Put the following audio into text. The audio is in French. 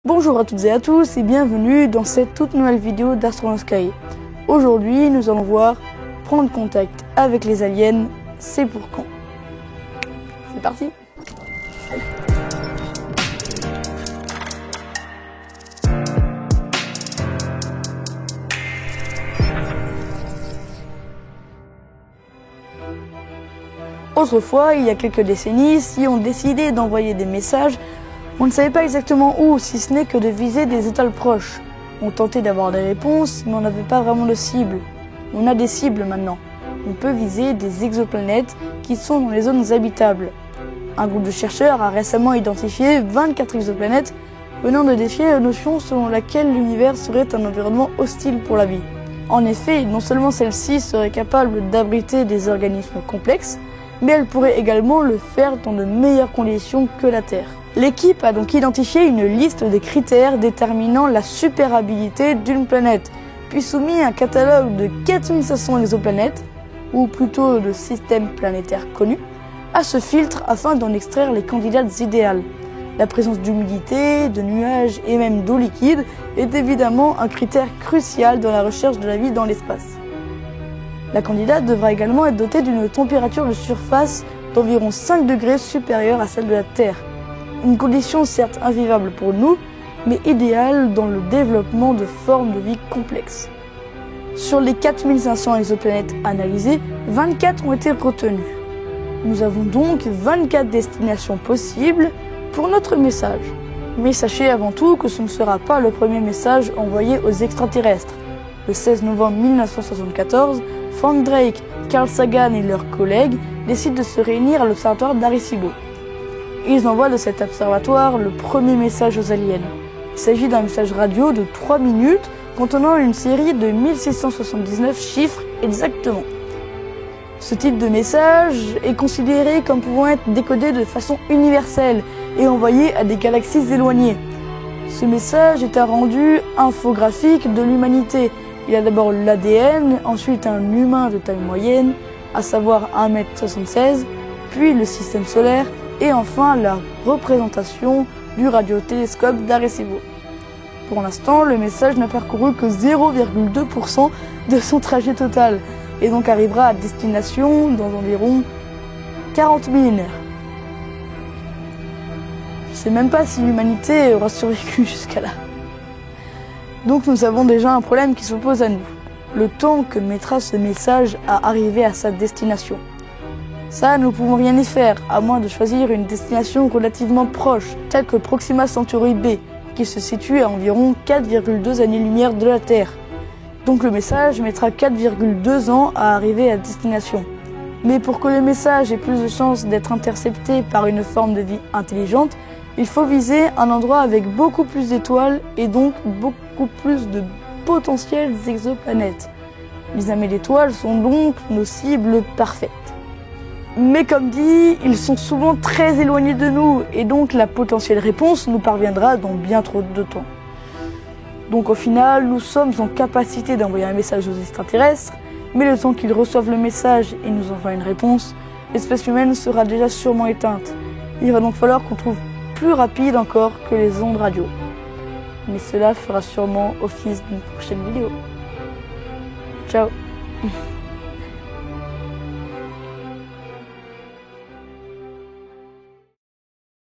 Bonjour à toutes et à tous et bienvenue dans cette toute nouvelle vidéo d'Astronaut Sky. Aujourd'hui, nous allons voir prendre contact avec les aliens, c'est pour quand. C'est parti. Autrefois, il y a quelques décennies, si on décidait d'envoyer des messages, on ne savait pas exactement où, si ce n'est que de viser des étoiles proches. On tentait d'avoir des réponses, mais on n'avait pas vraiment de cible. On a des cibles maintenant. On peut viser des exoplanètes qui sont dans les zones habitables. Un groupe de chercheurs a récemment identifié 24 exoplanètes venant de défier la notion selon laquelle l'univers serait un environnement hostile pour la vie. En effet, non seulement celle-ci serait capable d'abriter des organismes complexes, mais elle pourrait également le faire dans de meilleures conditions que la Terre. L'équipe a donc identifié une liste des critères déterminant la supérabilité d'une planète, puis soumis un catalogue de 4500 exoplanètes, ou plutôt de systèmes planétaires connus, à ce filtre afin d'en extraire les candidates idéales. La présence d'humidité, de nuages et même d'eau liquide est évidemment un critère crucial dans la recherche de la vie dans l'espace. La candidate devra également être dotée d'une température de surface d'environ 5 degrés supérieure à celle de la Terre. Une condition certes invivable pour nous, mais idéale dans le développement de formes de vie complexes. Sur les 4500 exoplanètes analysées, 24 ont été retenues. Nous avons donc 24 destinations possibles pour notre message. Mais sachez avant tout que ce ne sera pas le premier message envoyé aux extraterrestres. Le 16 novembre 1974, Frank Drake, Carl Sagan et leurs collègues décident de se réunir à l'observatoire d'Arecibo. Ils envoient de cet observatoire le premier message aux aliens. Il s'agit d'un message radio de 3 minutes contenant une série de 1679 chiffres exactement. Ce type de message est considéré comme pouvant être décodé de façon universelle et envoyé à des galaxies éloignées. Ce message est un rendu infographique de l'humanité. Il y a d'abord l'ADN, ensuite un humain de taille moyenne, à savoir 1m76, puis le système solaire, et enfin la représentation du radiotélescope d'Arecibo. Pour l'instant, le message n'a parcouru que 0,2% de son trajet total, et donc arrivera à destination dans environ 40 millénaires. Je ne sais même pas si l'humanité aura survécu jusqu'à là. Donc nous avons déjà un problème qui s'oppose à nous. Le temps que mettra ce message à arriver à sa destination. Ça, nous ne pouvons rien y faire, à moins de choisir une destination relativement proche, telle que Proxima Centauri b, qui se situe à environ 4,2 années-lumière de la Terre. Donc le message mettra 4,2 ans à arriver à destination. Mais pour que le message ait plus de chances d'être intercepté par une forme de vie intelligente, il faut viser un endroit avec beaucoup plus d'étoiles et donc beaucoup plus de potentielles exoplanètes. Les amis d'étoiles sont donc nos cibles parfaites. Mais comme dit, ils sont souvent très éloignés de nous et donc la potentielle réponse nous parviendra dans bien trop de temps. Donc au final, nous sommes en capacité d'envoyer un message aux extraterrestres, mais le temps qu'ils reçoivent le message et nous envoient une réponse, l'espèce humaine sera déjà sûrement éteinte. Il va donc falloir qu'on trouve plus rapide encore que les ondes radio. Mais cela fera sûrement office d'une prochaine vidéo. Ciao.